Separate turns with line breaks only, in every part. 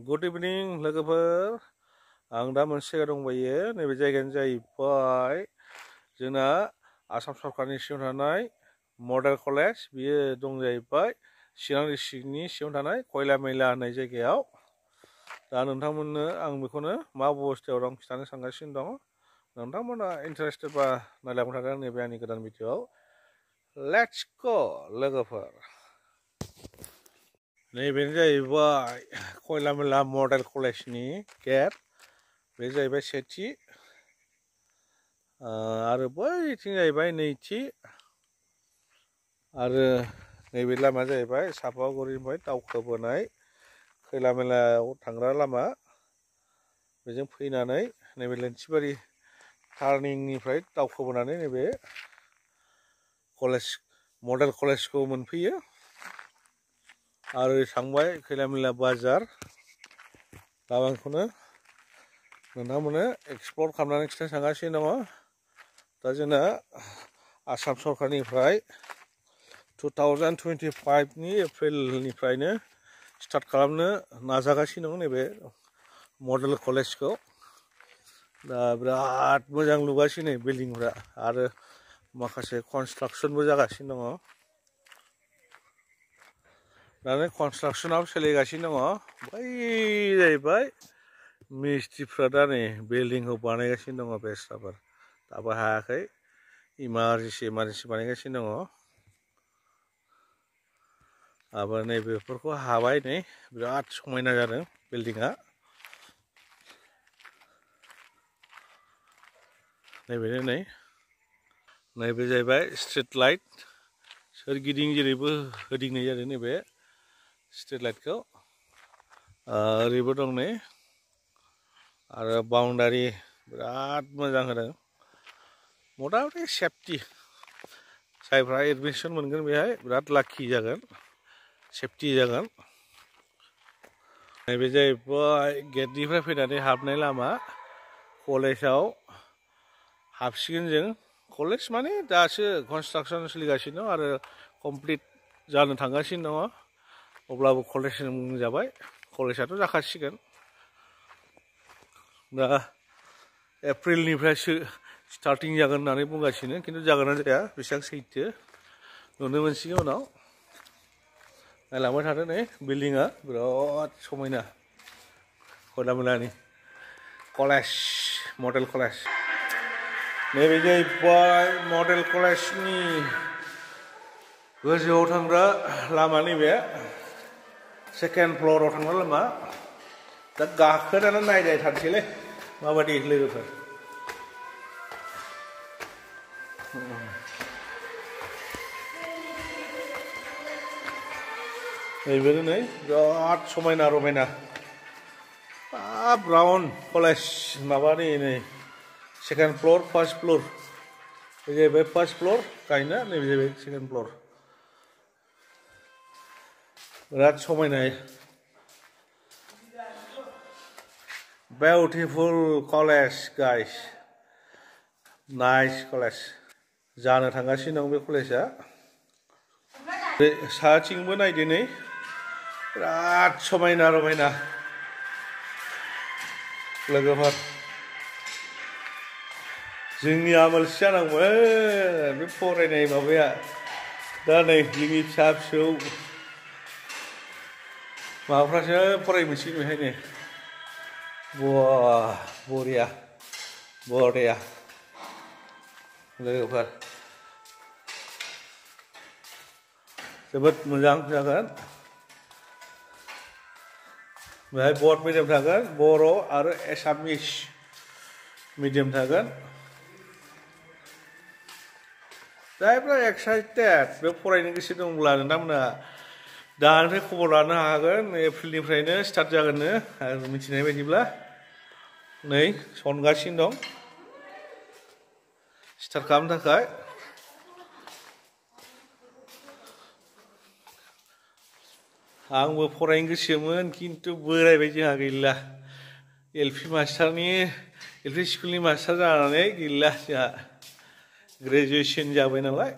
Good evening, लोगोफोर आं दा मोनसे जायगा दंबायो नैबे जायगायानो जाहैबाय जोंना आसाम सरकारनि सिङाव थानाय मडेल कलेज बियो दं जाहैबाय चिरां डिस्ट्रिक्टनि सिङाव थानाय खयला मैला होननाय जायगायाव दा नोंथांमोननो आं बेखौनो मा अबस्थायाव दं खिथानो सानगासिनो दं नोंथांमोना इन्टारेस्टेड बा नायलांबाय थादों नैबे आंनि गोदान भिडिअ'आव लेट्स गो लोगोफोर नैबेनो जाहैबाय खयला मैला मडेल कलेजनि गेट बे जाहैबाय सेथि आरो बैथिं जाहैबाय नैथि आरो नैबे लामाया जाहैबाय सापागुरिनिफ्राय दावखोबोनाय खैला मैलायाव थांग्रा लामा बेजों फैनानै नैबे लेन्थिबारि टार्निंनिफ्राय दावखोबोनानै नैबे कलेज मडेल कलेजखौ मोनफैयो आरो थांबाय खैला मैला बाजार लामाखौनो नोंथांमोननो एक्सप्लर खालामनानै खिथानो थांगासिनो दङ दा जोंना आसाम सरकारनिफ्राय 2025 नि एप्रिलनिफ्रायनो स्टार्ट खालामनो नाजागासिनो दं नैबे मडेल कलेजखौ दा बिराद मोजां लुगासिनो बिल्डिंफ्रा आरो माखासे कनस्ट्राक्सनबो जागासिनो दङ दानो कनस्ट्राक्सनाव सोलिगासिनो दङ बै जाहैबाय मिस्ट्रिफ्रा दा नै बिल्डिंखौ बानायगासिनो दङ बेस्राफोर दाबो हायाखै इमारजेन्सि बानायगासिनो दङ आरो नैबेफोरखौ हाबाय नै बिराद समायना जादों बिल्डिंआ नैबेनो नैबे जाहैबाय स्ट्रिट लाइट सोरगिदिं जेरैबो होदिंनाय जादों नैबे स्ट्रिट लाइटखौ ओरैबो दं नै आरो बाउन्डारि बिराद मोजां होदों मटामटि सेफटि जायफ्रा एडमिसन मोनगोन बेहाय बिराद लाखि जागोन सेफटि जागोन नैबे जाहैबाय गेटनिफ्राय फैनानै हाबनाय लामा कलेजाव हाबसिगोन जों कलेज माने दासो कनस्ट्राक्सन सोलिगासिनो दं आरो कमप्लिट जानो थांगासिनो दङ अब्लाबो कलेज बुंजाबाय कलेजाथ' जाखासिगोन दा एप्रिलनिफ्रायसो स्टार्टिं जागोन होननानै बुंगासिनो खिन्थु जागोन ना जाया बेसेबां सैथो नुनो मोनसिगोन उनाव नायलांबाय थादों नै बिल्डिंआ बिराद समायना खयला मैलानि कलेज मडेल कलेज नैबे जाहैबाय मडेल कलेजनि गोजौआव थांग्रा लामा नैबे सेकेन्ड फ्ल'राव थांग्रा लामा दा गाखोनानै नायनाय थानोसैलै माबायदि लोगोफोर नैबेनो नै बिराद समायना रमायना ब्राउन कलेज माबानि नै सेकेन्ड फ्ल'र फार्स्ट फ्ल'र बे जाहैबाय फार्स्ट फ्ल'र गायना नैबे जाहैबाय सेकेन्ड फ्ल'र बिराद समायना beautiful college guys nice college जानो थांगासिनो दं बे कलेजआ बे साथिंबो नायदो नै बिराद समायना रमायना लोगोफोर जोंनि आमोलसो जानांगौमोन बे फरायनाय माबाया दा नै जोंनि फिसा फिसौ माबाफ्रासो फरायमोनसिगोन बेहायनो बरिया लोगोफोर जोबोद मोजां जागोन बेहाय बर' मिडियाम थागोन बर' आरो एसामिस मिडियाम थागोन जायफ्रा एक्साइटेड बे फरायनो गोसो दंब्ला नोंथांमोना दानिफ्राय खबर लानो हागोन एप्रिलनिफ्रायनो स्टार्ट जागोननो आं मिथिनाय बायदिब्ला नै सनगासिनो दं स्टार्ट खालामनो थाखाय आंबो फरायनो गोसोमोन खिन्थु बोरायबाय जोंहा गैला एलपि स्कुलनि मास्टार जानानै गैला जोंहा ग्रेजुवेसन जाबाय नालाय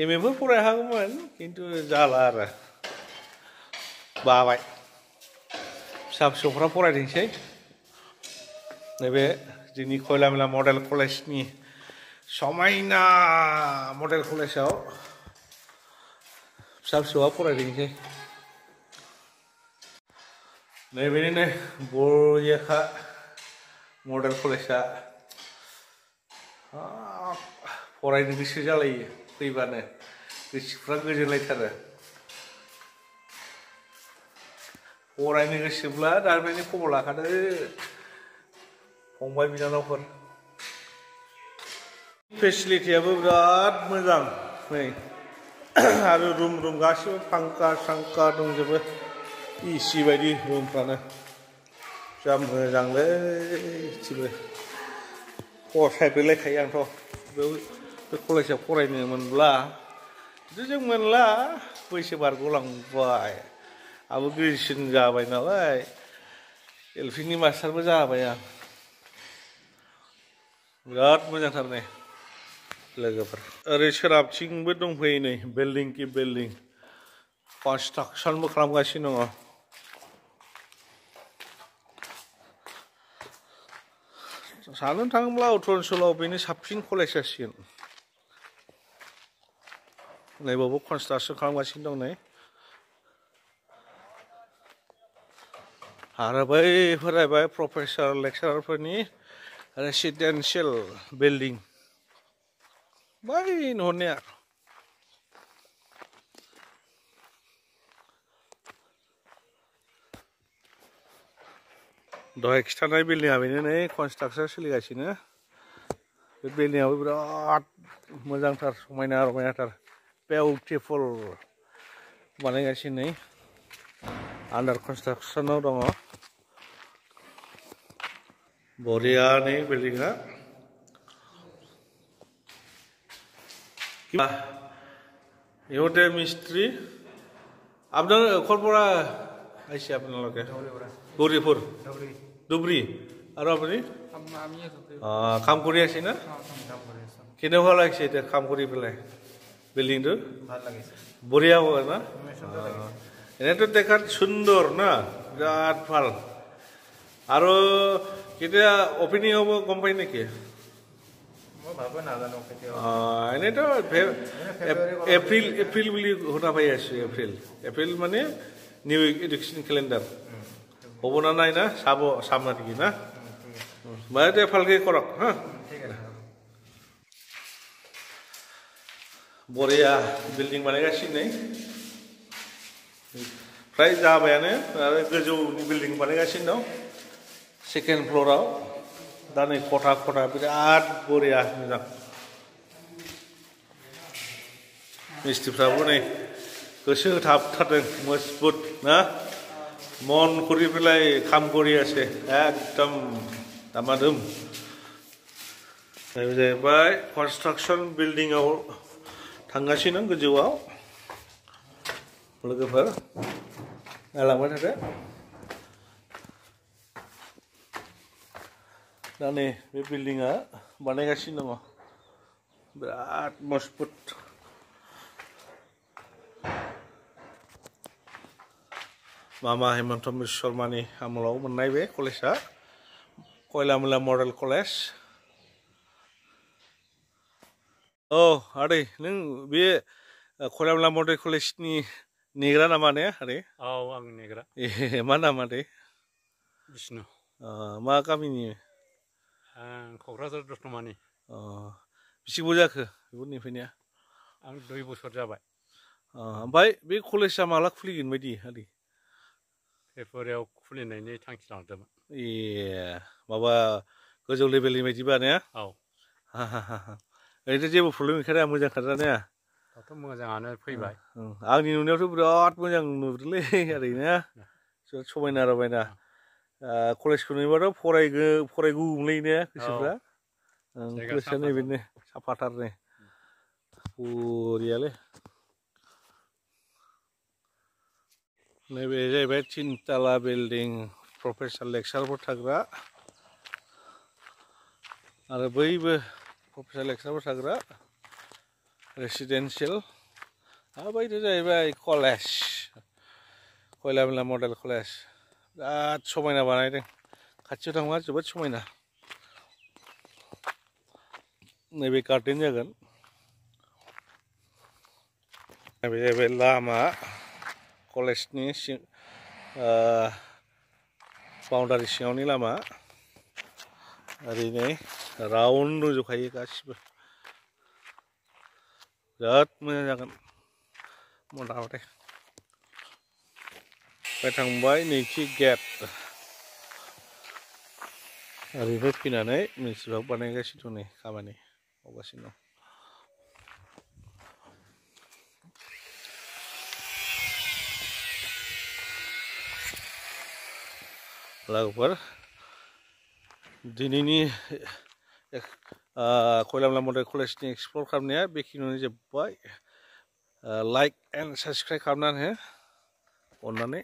एम एफोर फरायनो हागौमोन खिन्थु जाला आरो बाबाय फिसा फिसौफ्रा फरायदोंसै नैबे जोंनि खयलामयला मडेल कलेजनि समायना मडेल कलेजाव फिसा फिसौआ फरायदोंसै नैबेनिनो बरियाखा मडेल कलेजा फरायनो गोसो जालायो फैबानो गोसोफ्रा गोजोनलायथारो फरायनो गोसोब्ला दानिफ्रायनो खबर लाखादो फंबाय बिनानावफोर फेसिलिटियाबो बिराद मोजां नै आरो रुम गासिबो फांखा सांखा दंजोबो एसि बायदि रुमफ्रानो जा मोजांलै इथिबो फसायब्रेलायखायो आंथ' बे कलेजाव फरायनो मोनब्ला खिन्थु जों मोनला बैसो बारग'लांबाय आंबो ग्रेजुएसन जाबाय नालाय एलपिनि मास्टारबो जाबाय आं बिराद मोजांथार नै लोगोफोर ओरै सोनाबथिंबो दंफैयो नै बिल्डिं कि बिल्डिं कनस्ट्राक्सनबो खालामगासिनो दङ साननो थाङोब्ला उत्तर ओनसोलाव बेनो साबसिन कलेज जासिगोन नैबावबो कनस्ट्राक्सन खालामगासिनो दं नै आरो बैफोर जाहैबाय प्रफेसार लेक्सारारफोरनि रेसिडेन्सियेल बिल्डिं बै नुहुरनाया दहाय खिथानाय बिल्डिंआ बेनो नै कनस्ट्राक्सन सोलिगासिनो बे बिल्डिंआबो बिराद मोजांथार समायना रमायनाथार बिउटिफुल बानायगासिनो नै आन्डार कनस्ट्राक्सनाव दङ बरिया नै बिल्डिंआ इहोटे मिस्ट्री आपने कलपरा ऐसे आपने लगे गौरीपुर धुबरी और अपनी काम करी आसी ना किने ভাল লাগছে এটা কাম কৰি পেলাই বিল্ডিংটো ভাল লাগিছে বঢ়িয়া হয় না এনেটো দেখাত সুন্দর না বিরাট ভাল আৰু কেতিয়া ওপেনিং হ'ব গম পাই নেকি মই ভালকৈ নাজানো কেতিয়া এনেটো এপ্ৰিল বুলি শুনা পাই আছো এপ্ৰিল মানে নিউ এডুকেশন ক্যালেন্ডার হ'ব না নাই না চাম নেকি না মই ভালকৈ কৰক হা बरिया बिल्डिं बानायगासिनो नै फ्राय जाबायानो आरो गोजौनि बिल्डिं बानायगासिनो दं सेकेन्ड फ्ल'राव दा नै खथा बिराद बरिया मोजां मिस्ट्रिफ्राबो नै गोसो होथाबथारदों मजबुत ना मन करि पेलाय काम करि आछे एकदम दामादुम जाहैबाय कनस्ट्राक्सन बिल्डिंआव थांगासिनो गोजौआव लोगोफोर नायलांबाय थादो दा नै बे बिल्डिंआ बानायगासिनो दङ बिराद मजबुत मामा हेमन्त बिश्व शर्मानि आमोलाव मोननाय बे कलेजआ खयलामयला मडेल कलेज आदै नों बे खयलामयला मडेल कलेजनि नेग्रा नामा ने आदै
आं नेग्रा
मा नाम आदै
बिष्णु
मा गामिनि
क'क्राझार दतमानि
बेसेबां जाखो बेखौ नेफैनाया
आं 2 बोसोर जाबाय
ओमफ्राय बे कलेजआ माला खुलिगोन बायदि आदै
फेब्रुवारियाव खुलिनायनि थांखि लादोंमोन
माबा गोजौ लेभेलनि बायदिबा ने ओरैनो जेबो प्रब्लेम गैखाया मोजांखादा ने
दाथ' मोजाङानो फैबाय
आंनि नुनायावथ' बिराद मोजां नुदोंलै ओरैनो जोबोद समायना रमायना कलेजखौ नुयोबाथ' फरायगौमोनलै ने गोसोफ्रा कलेजआ नैबेनो साफाथार नै बरियालै नैबे जाहैबाय 3 ताला बिल्डिं प्रफेसार लेक्सारफोर थाग्रा आरो बैबो प्रफेसार लेक्सारफोर थाग्रा रेसिडेन्सियेल आरो बैथ' जाहैबाय कलेज खयलामयला मडेल कलेज बिराद समायना बानायदों खाथियाव थांबा जोबोद समायना नैबे गार्डेन जागोन नैबे लामा कलेजनि सिं बाउन्डारि सिङावनि लामा ओरैनो राउन्ड दंजोबखायो गासिबो बिराद मोजां जागोन मथा मथि बे थांबाय नैथि गेट ओरैनो फैनानै मिउनिसिपाल बानायगासिनो दं नै खामानि मावगासिनो दं लोगोफोर दिनैनि खयलामला मडेल कलेजनि एक्सप्लर खालामनाया बेखिनियावनो जोब्बाय लाइक एन्ड साबस्क्राइब खालामनानै हो अननानै